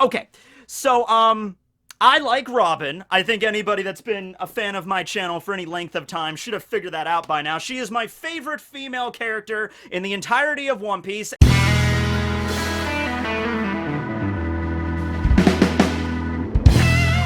Okay, so, I like Robin. I think anybody that's been a fan of my channel for any length of time should have figured that out by now. She is my favorite female character in the entirety of One Piece.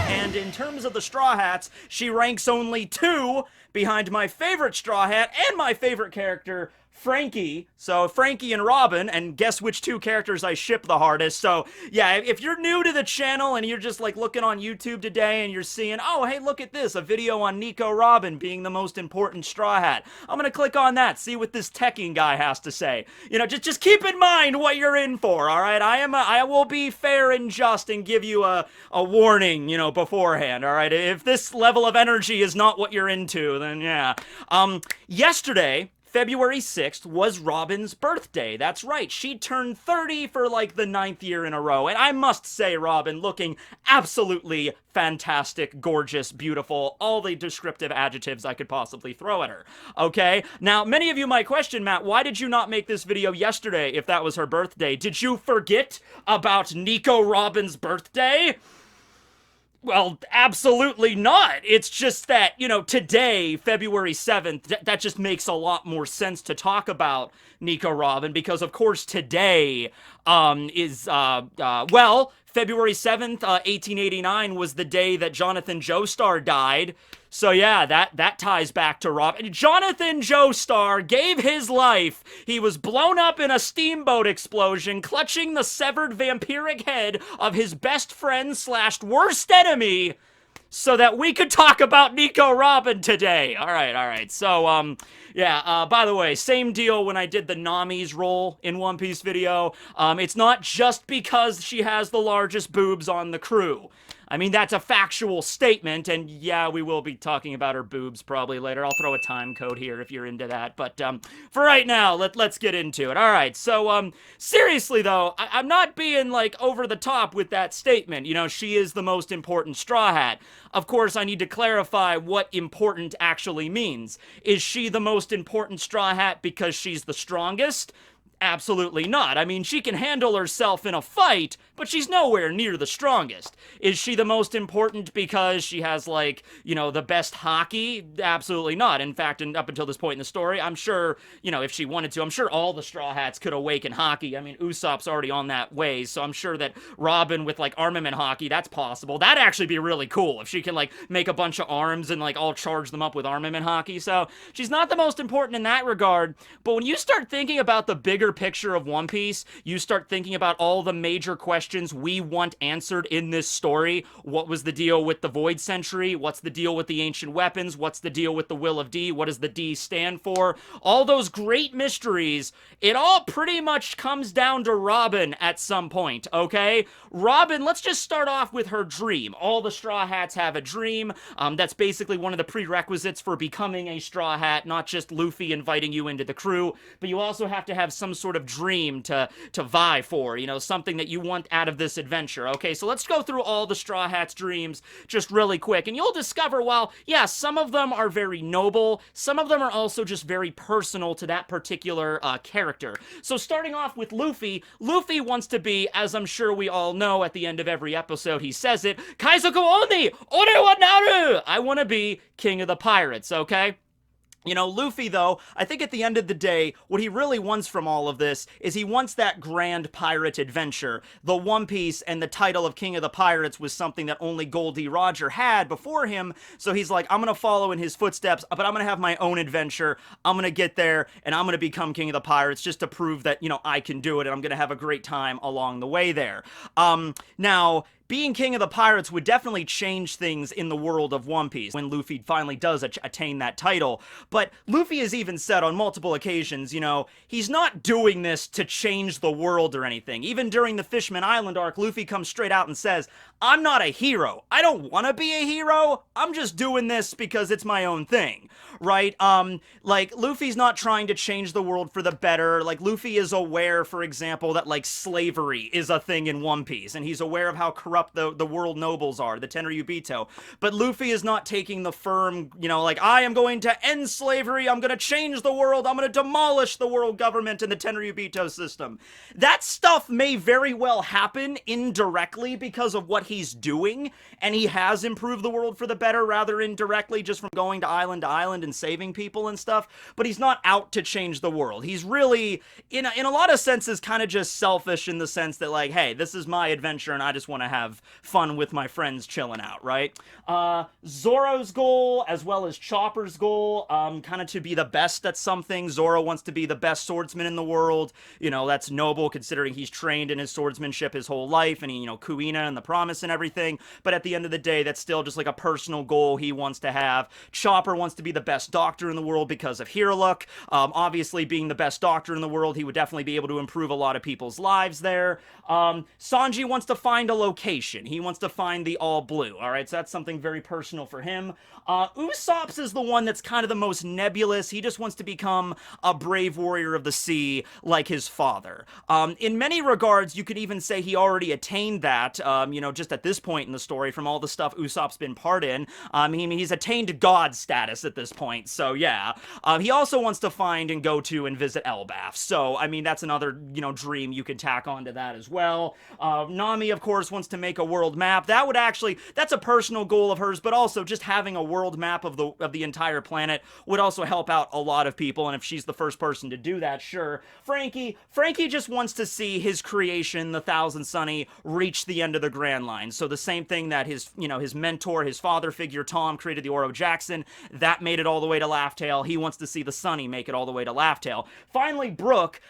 And in terms of the Straw Hats, she ranks only 2 behind my favorite Straw Hat and my favorite character, Frankie. So Frankie and Robin, and guess which 2 characters I ship the hardest. So yeah, if you're new to the channel and you're just like looking on YouTube today and you're seeing, oh hey, look at this, a video on Nico Robin being the most important Straw Hat, I'm gonna click on that, see what this Tekking guy has to say. You know, just keep in mind what you're in for. All right, I will be fair and just and give you a warning, you know, beforehand. All right, if this level of energy is not what you're into, then yeah. Yesterday, February 6th was Robin's birthday. That's right. She turned 30 for like the 9th year in a row. And I must say, Robin, looking absolutely fantastic, gorgeous, beautiful, all the descriptive adjectives I could possibly throw at her. Okay? Now, many of you might question, Matt, why did you not make this video yesterday if that was her birthday? Did you forget about Nico Robin's birthday? Well, absolutely not. It's just that, you know, today, February 7th, that just makes a lot more sense to talk about Nico Robin because, of course, today well, February 7th, 1889 was the day that Jonathan Joestar died. So yeah, that ties back to Robin. Jonathan Joestar gave his life. He was blown up in a steamboat explosion, clutching the severed vampiric head of his best friend slash worst enemy, so that we could talk about Nico Robin today. All right. So, yeah, by the way, same deal when I did the Nami's role in One Piece video. It's not just because she has the largest boobs on the crew. I mean, that's a factual statement, and yeah, we will be talking about her boobs probably later. I'll throw a time code here if you're into that, but for right now, let's get into it. All right, so seriously though, I'm not being like over the top with that statement. You know, she is the most important Straw Hat. Of course, I need to clarify what important actually means. Is she the most important Straw Hat because she's the strongest? Absolutely not. I mean, she can handle herself in a fight, but she's nowhere near the strongest. Is she the most important because she has, like, you know, the best hockey? Absolutely not. In fact, up until this point in the story, I'm sure, you know, if she wanted to, I'm sure all the Straw Hats could awaken hockey. I mean, Usopp's already on that way, so I'm sure that Robin with, like, armament hockey, that's possible. That'd actually be really cool if she can, like, make a bunch of arms and, like, all charge them up with armament hockey. So she's not the most important in that regard, but when you start thinking about the bigger picture of One Piece, you start thinking about all the major questions we want answered in this story. What was the deal with the Void Century? What's the deal with the ancient weapons? What's the deal with the Will of D? What does the D stand for? All those great mysteries, it all pretty much comes down to Robin at some point, okay? Robin, let's just start off with her dream. All the Straw Hats have a dream. That's basically one of the prerequisites for becoming a Straw Hat, not just Luffy inviting you into the crew, but you also have to have some sort of dream to vie for, you know, something that you want out of this adventure. Okay, so let's go through all the Straw Hats' dreams just really quick, and you'll discover, while, yeah, some of them are very noble, some of them are also just very personal to that particular character. So starting off with Luffy, Luffy wants to be, as I'm sure we all know at the end of every episode, he says it, Kaizoku Oni! Ore wa naru! I want to be King of the Pirates, okay? You know, Luffy, though, I think at the end of the day, what he really wants from all of this is he wants that grand pirate adventure. The One Piece and the title of King of the Pirates was something that only Gold D. Roger had before him, so he's like, I'm gonna follow in his footsteps, but I'm gonna have my own adventure. I'm gonna get there, and I'm gonna become King of the Pirates just to prove that, you know, I can do it, and I'm gonna have a great time along the way there. Now, being King of the Pirates would definitely change things in the world of One Piece when Luffy finally does attain that title. But Luffy has even said on multiple occasions, you know, he's not doing this to change the world or anything. Even during the Fishman Island arc, Luffy comes straight out and says, I'm not a hero. I don't want to be a hero. I'm just doing this because it's my own thing, right? Like, Luffy's not trying to change the world for the better. Like, Luffy is aware, for example, that, like, slavery is a thing in One Piece, and he's aware of how corrupt corrupt the world nobles are, the Tenryubito. But Luffy is not taking the firm, like, I am going to end slavery, I'm going to change the world, I'm going to demolish the world government and the Tenryubito system. That stuff may very well happen indirectly because of what he's doing, and he has improved the world for the better rather indirectly just from going to island and saving people and stuff, but he's not out to change the world. He's really, in a lot of senses, kind of just selfish in the sense that, like, hey, this is my adventure and I just want to have fun with my friends chilling out, right? Zoro's goal, as well as Chopper's goal, kind of to be the best at something. Zoro wants to be the best swordsman in the world. That's noble considering he's trained in his swordsmanship his whole life, and he, Kuina and the promise and everything, but at the end of the day, that's still just like a personal goal he wants to have. Chopper wants to be the best doctor in the world because of Hiraluk. Obviously, being the best doctor in the world, he would definitely be able to improve a lot of people's lives there. Sanji wants to find a location. He wants to find the All Blue, alright? So that's something very personal for him. Usopp's is the one that's kind of the most nebulous. He just wants to become a brave warrior of the sea like his father. In many regards, you could even say he already attained that, just at this point in the story from all the stuff Usopp's been part in. He's attained God status at this point, so yeah. He also wants to find and go to and visit Elbaf, so, that's another, dream you could tack onto that as well. Nami, of course, wants to make a world map. That's a personal goal of hers, but also just having a world map of the entire planet would also help out a lot of people, and if she's the first person to do that, sure. Frankie just wants to see his creation, the Thousand Sunny, reach the end of the Grand Line. So the same thing that his mentor, his father figure, Tom, created the Oro Jackson, that made it all the way to Laugh Tale. He wants to see the Sunny make it all the way to Laugh Tale. Finally, Brook.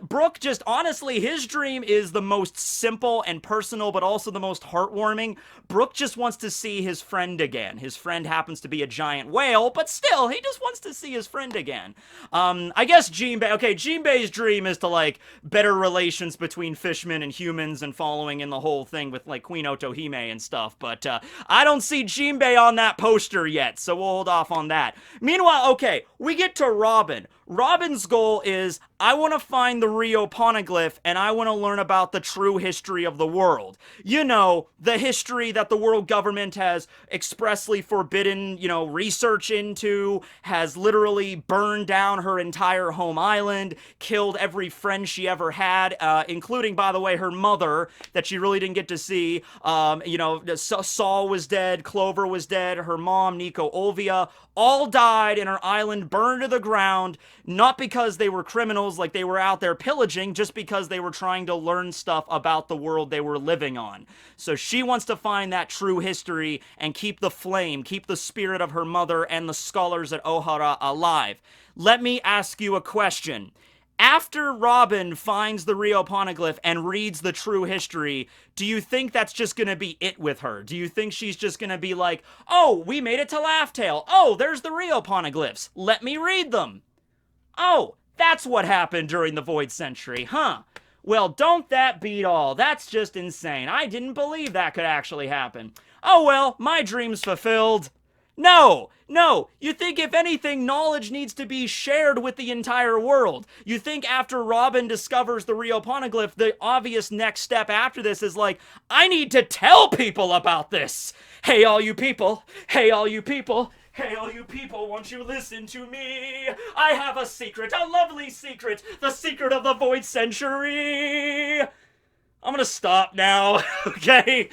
Brook, just honestly, his dream is the most simple and personal, but also the most heartwarming. Brook just wants to see his friend again. His friend happens to be a giant whale, but still, he just wants to see his friend again. I guess Jinbei's dream is to, like, better relations between fishmen and humans and following in the whole thing with, like, Queen Otohime and stuff, but I don't see Jinbei on that poster yet, so we'll hold off on that. Meanwhile, okay, we get to Robin. Robin's goal is, I want to find the Rio Poneglyph, and I want to learn about the true history of the world. The history that the world government has expressly forbidden, research into, has literally burned down her entire home island, killed every friend she ever had, including, by the way, her mother, that she really didn't get to see. Saul was dead, Clover was dead, her mom, Nico Olvia, all died, and her island burned to the ground, not because they were criminals, like they were out there pillaging, just because they were trying to learn stuff about the world they were living on. So she wants to find that true history and keep the flame, keep the spirit of her mother and the scholars at Ohara alive. Let me ask you a question. After Robin finds the Rio Poneglyph and reads the true history, do you think that's just gonna be it with her? Do you think she's just gonna be like, oh, we made it to Laugh Tale. Oh, there's the Rio Poneglyphs. Let me read them. Oh, that's what happened during the Void Century, huh? Well, don't that beat all? That's just insane. I didn't believe that could actually happen. Oh well, my dream's fulfilled. No, you think if anything, knowledge needs to be shared with the entire world. You think after Robin discovers the Rio Poneglyph, the obvious next step after this is like, I need to tell people about this. Hey, all you people. Hey, all you people. Hey, all you people, won't you listen to me? I have a secret, a lovely secret, the secret of the Void Century. I'm gonna stop now, okay?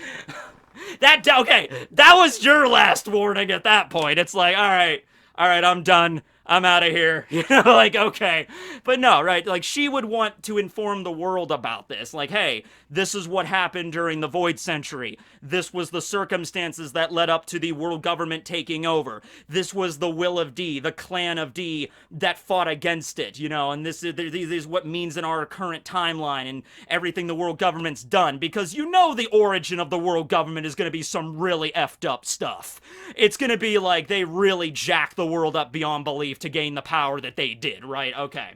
That was your last warning at that point. It's like, all right, I'm done. I'm out of here. Okay. But no, right? Like, she would want to inform the world about this. Like, hey, this is what happened during the Void Century. This was the circumstances that led up to the world government taking over. This was the will of D, the clan of D that fought against it, and this is what means in our current timeline and everything the world government's done, because the origin of the world government is going to be some really effed up stuff. It's going to be like they really jacked the world up beyond belief to gain the power that they did, right? Okay.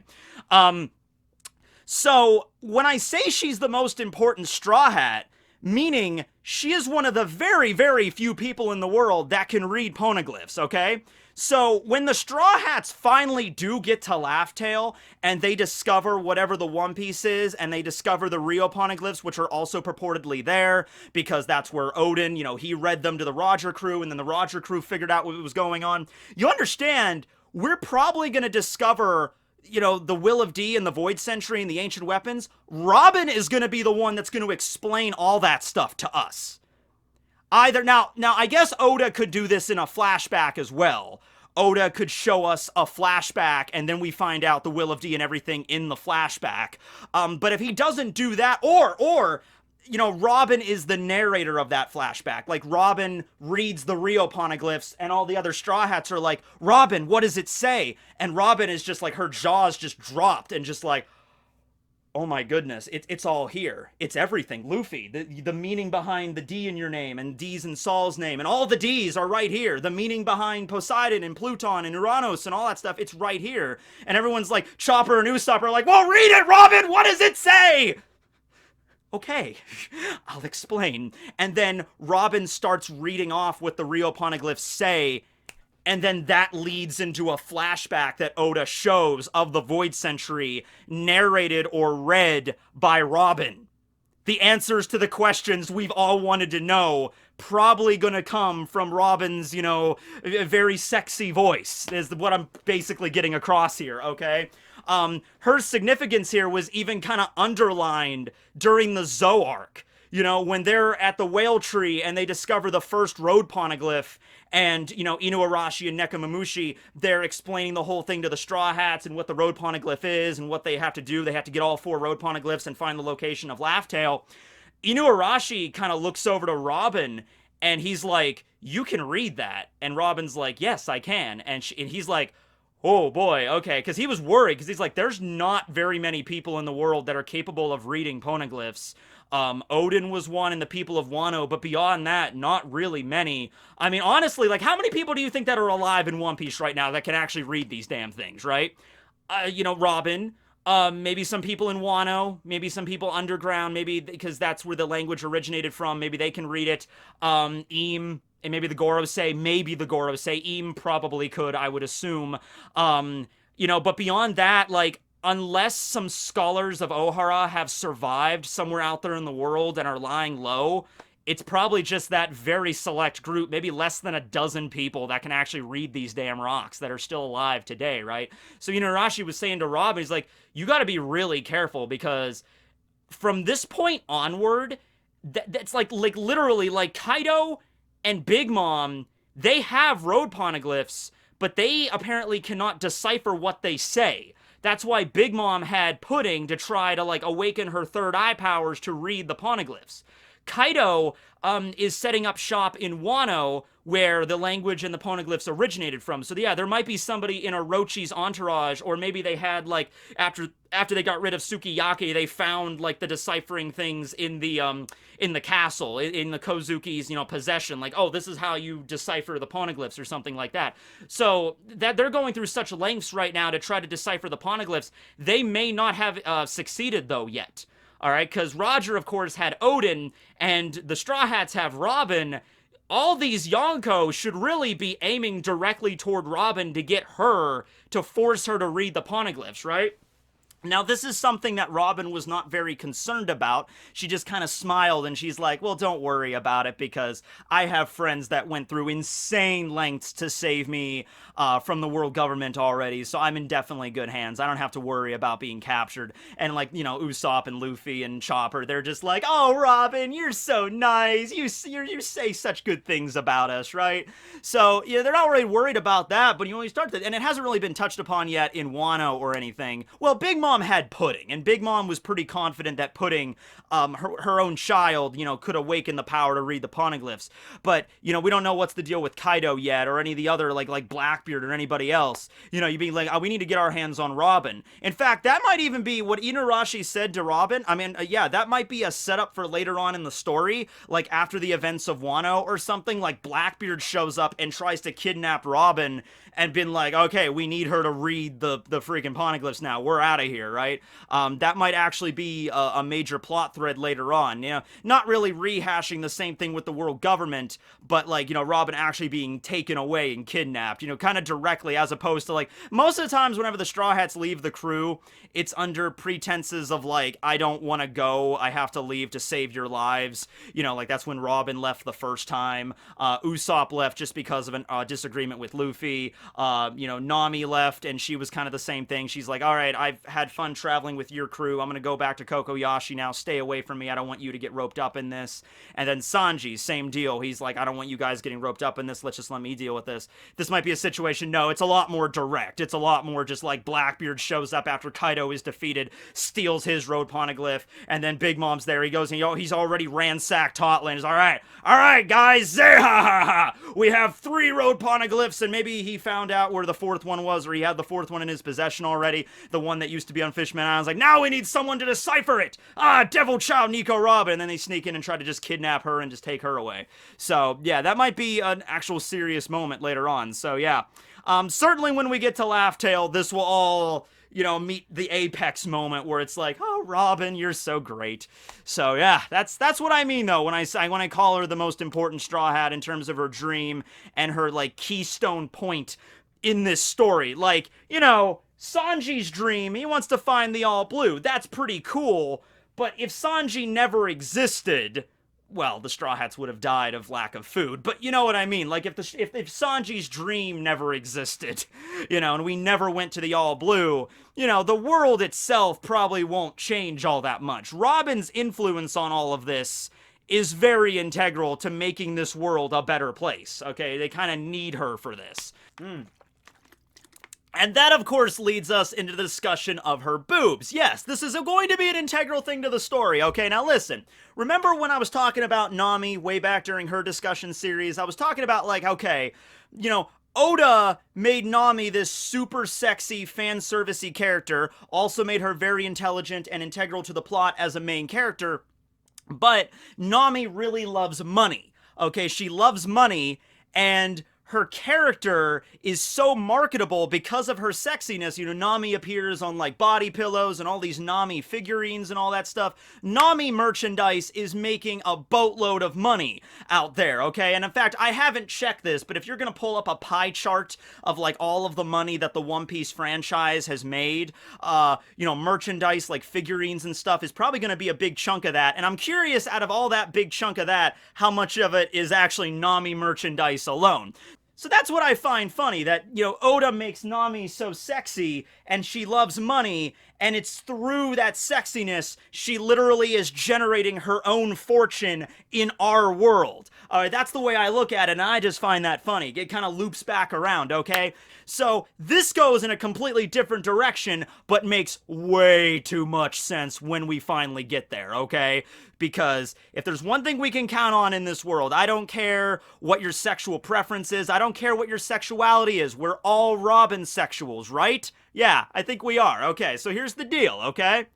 So when I say she's the most important Straw Hat, meaning she is one of the very, very few people in the world that can read poneglyphs, okay? So when the Straw Hats finally do get to Laugh Tale and they discover whatever the One Piece is, and they discover the Rio poneglyphs, which are also purportedly there because that's where Odin, he read them to the Roger crew, and then the Roger crew figured out what was going on. You understand, we're probably going to discover the Will of D and the Void Sentry and the Ancient Weapons. Robin is going to be the one that's going to explain all that stuff to us. Now, I guess Oda could do this in a flashback as well. Oda could show us a flashback, and then we find out the Will of D and everything in the flashback. But if he doesn't do that, or Robin is the narrator of that flashback. Like, Robin reads the Rio poneglyphs, and all the other Straw Hats are like, Robin, what does it say? And Robin is just like, her jaws just dropped, and just like, oh my goodness, it's all here. It's everything. Luffy, the meaning behind the D in your name, and D's in Saul's name, and all the D's are right here. The meaning behind Poseidon and Pluton and Uranus and all that stuff, it's right here. And everyone's like, Chopper and Usopp are like, well, read it, Robin! What does it say? Okay, I'll explain. And then Robin starts reading off what the Rio poneglyphs say, and then that leads into a flashback that Oda shows of the Void Sentry, narrated or read by Robin. The answers to the questions we've all wanted to know probably gonna come from Robin's, very sexy voice, is what I'm basically getting across here, okay? Her significance here was even kind of underlined during the Zou arc. When they're at the Whale Tree and they discover the first road poneglyph, and, Inuarashi and Nekomamushi, they're explaining the whole thing to the Straw Hats and what the road poneglyph is and what they have to do. They have to get all 4 road poneglyphs and find the location of Laugh Tale. Inuarashi kind of looks over to Robin, and he's like, you can read that. And Robin's like, yes, I can. And he's like, oh boy, okay, because he was worried, because he's like, there's not very many people in the world that are capable of reading poneglyphs. Odin was one, and the people of Wano, but beyond that, not really many. I mean, honestly, like, how many people do you think that are alive in One Piece right now that can actually read these damn things, right? Robin, maybe some people in Wano, maybe some people underground, maybe because that's where the language originated from, maybe they can read it. Eam, and maybe the Gorosei, Eam probably could, I would assume. But beyond that, like, unless some scholars of Ohara have survived somewhere out there in the world and are lying low, it's probably just that very select group, maybe less than a dozen people that can actually read these damn rocks that are still alive today, right? So Inuarashi was saying to Robin, he's like, you gotta be really careful, because from this point onward, that's like literally, like, Kaido and Big Mom, they have road poneglyphs, but they apparently cannot decipher what they say. That's why Big Mom had Pudding to try to, like, awaken her third eye powers to read the poneglyphs. Kaido is setting up shop in Wano, where the language and the poneglyphs originated from. So yeah, there might be somebody in Orochi's entourage, or maybe they had, like, after they got rid of Sukiyaki, they found, like, the deciphering things in the castle, in the Kozuki's, possession. Like, oh, this is how you decipher the poneglyphs or something like that. So that they're going through such lengths right now to try to decipher the poneglyphs. They may not have succeeded, though, yet. All right, because Roger, of course, had Odin, and the Straw Hats have Robin. All these Yonko should really be aiming directly toward Robin to get her, to force her to read the poneglyphs, right? Now, this is something that Robin was not very concerned about. She just kind of smiled, and she's like, well, don't worry about it, because I have friends that went through insane lengths to save me from the world government already, so I'm in definitely good hands. I don't have to worry about being captured. And, like, Usopp and Luffy and Chopper, they're just like, oh, Robin, you're so nice. You say such good things about us, right? So, yeah, they're not really worried about that, but when you start to, and it hasn't really been touched upon yet in Wano or anything. Well, Big Mom had Pudding, and Big Mom was pretty confident that Pudding, her own child, could awaken the power to read the poneglyphs. But, we don't know what's the deal with Kaido yet, or any of the other, like Blackbeard or anybody else. You being like, oh, we need to get our hands on Robin. In fact, that might even be what Inuarashi said to Robin. I mean, yeah, that might be a setup for later on in the story, like after the events of Wano or something. Like, Blackbeard shows up and tries to kidnap Robin and been like, okay, we need her to read the freaking poneglyphs now. We're out of here. here, right? That might actually be a major plot thread later on. Not really rehashing the same thing with the world government, but like, Robin actually being taken away and kidnapped, kind of directly, as opposed to like, most of the times whenever the Straw Hats leave the crew, it's under pretenses of like, I don't want to go, I have to leave to save your lives. Like that's when Robin left the first time. Usopp left just because of a disagreement with Luffy. Nami left, and she was kind of the same thing. She's like, all right, I've had fun traveling with your crew. I'm going to go back to Kokoyashi now. Stay away from me. I don't want you to get roped up in this. And then Sanji, same deal. He's like, I don't want you guys getting roped up in this. Let's just let me deal with this. This might be a situation. No, it's a lot more direct. It's a lot more just like Blackbeard shows up after Kaido is defeated, steals his road poneglyph, and then Big Mom's there. He goes, and he's already ransacked Hotland. He's all right, guys, we have 3 road poneglyphs, and maybe he found out where the 4th one was, or he had the 4th one in his possession already, the one that used to be on Fishman Island. Like, now we need someone to decipher it. Devil Child, Nico Robin. And then they sneak in and try to just kidnap her and just take her away. So, yeah, that might be an actual serious moment later on. So, yeah. Certainly when we get to Laugh Tale, this will all, meet the apex moment where it's like, oh, Robin, you're so great. So, yeah, that's what I mean, though, when I call her the most important Straw Hat in terms of her dream and her, like, keystone point in this story. Like, Sanji's dream, he wants to find the All Blue. That's pretty cool. But if Sanji never existed, well, the Straw Hats would have died of lack of food. But you know what I mean? Like, if Sanji's dream never existed, and we never went to the All Blue, the world itself probably won't change all that much. Robin's influence on all of this is very integral to making this world a better place, okay? They kind of need her for this. And that, of course, leads us into the discussion of her boobs. Yes, this is going to be an integral thing to the story, okay? Now listen, remember when I was talking about Nami way back during her discussion series? I was talking about, like, okay, Oda made Nami this super sexy, fan-servicey character, also made her very intelligent and integral to the plot as a main character, but Nami really loves money, okay? She loves money, and her character is so marketable because of her sexiness. Nami appears on, like, body pillows and all these Nami figurines and all that stuff. Nami merchandise is making a boatload of money out there, okay? And in fact, I haven't checked this, but if you're gonna pull up a pie chart of, like, all of the money that the One Piece franchise has made, merchandise, like figurines and stuff, is probably gonna be a big chunk of that. And I'm curious, out of all that big chunk of that, how much of it is actually Nami merchandise alone. So that's what I find funny, that, Oda makes Nami so sexy, and she loves money, and it's through that sexiness she literally is generating her own fortune in our world. Alright, that's the way I look at it, and I just find that funny. It kind of loops back around, okay? So, this goes in a completely different direction, but makes way too much sense when we finally get there, okay? Because if there's one thing we can count on in this world, I don't care what your sexual preference is, I don't care what your sexuality is, we're all Robin sexuals, right? Yeah, I think we are. Okay, so here's the deal, okay?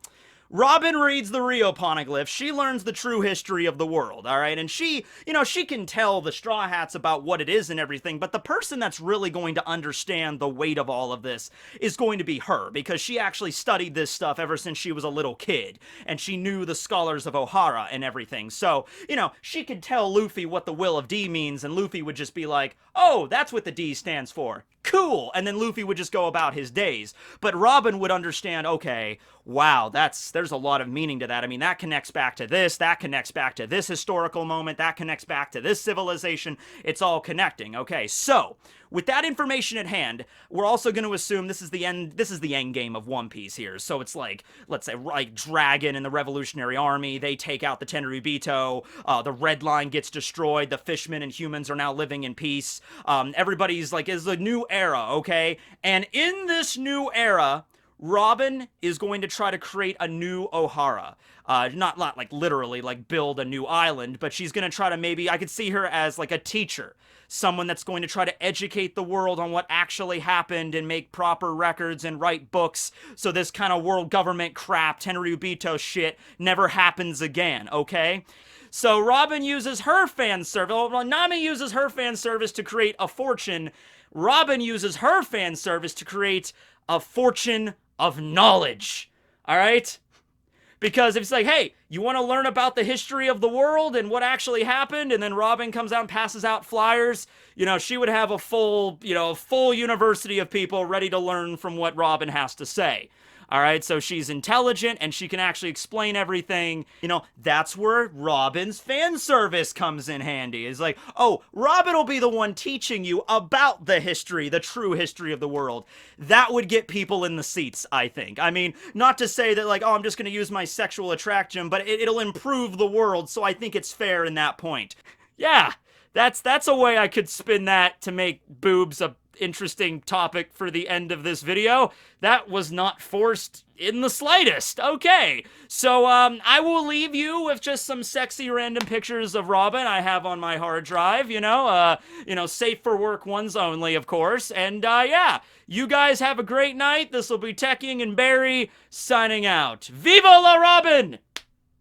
Robin reads the Rio Poneglyph, she learns the true history of the world, alright? And she can tell the Straw Hats about what it is and everything, but the person that's really going to understand the weight of all of this is going to be her, because she actually studied this stuff ever since she was a little kid, and she knew the scholars of Ohara and everything. So, she could tell Luffy what the Will of D means, and Luffy would just be like, oh, that's what the D stands for. Cool! And then Luffy would just go about his days. But Robin would understand, okay, wow, there's a lot of meaning to that. I mean, that connects back to this, that connects back to this historical moment, that connects back to this civilization. It's all connecting. Okay, so with that information at hand, we're also going to assume this is the end game of One Piece here. So it's like, let's say, like Dragon and the Revolutionary Army, they take out the Tenryubito, the Red Line gets destroyed, the fishmen and humans are now living in peace. Everybody's like, is a new era, okay? And in this new era, Robin is going to try to create a new Ohara. Not like literally like build a new island, but she's going to try to maybe, I could see her as like a teacher. Someone that's going to try to educate the world on what actually happened and make proper records and write books so this kind of world government crap, Tenryubito shit, never happens again, okay? So Robin uses her fan service, well, Nami uses her fan service to create a fortune. Robin uses her fan service to create a fortune of knowledge. All right? Because if it's like, hey, you want to learn about the history of the world and what actually happened, and then Robin comes out and passes out flyers, you know, she would have a full, full university of people ready to learn from what Robin has to say. All right, so she's intelligent and she can actually explain everything. You know, that's where Robin's fan service comes in handy. It's like, oh, Robin will be the one teaching you about the history, the true history of the world. That would get people in the seats, I think. I mean, not to say that, like, oh, I'm just going to use my sexual attraction, but it'll improve the world, so I think it's fair in that point. Yeah, that's a way I could spin that to make boobs a interesting topic for the end of this video. That was not forced in the slightest. Okay, so I will leave you with just some sexy random pictures of Robin I have on my hard drive, safe for work ones only, of course. And yeah, you guys have a great night. This will be Tekking and Barry signing out. Viva la Robin!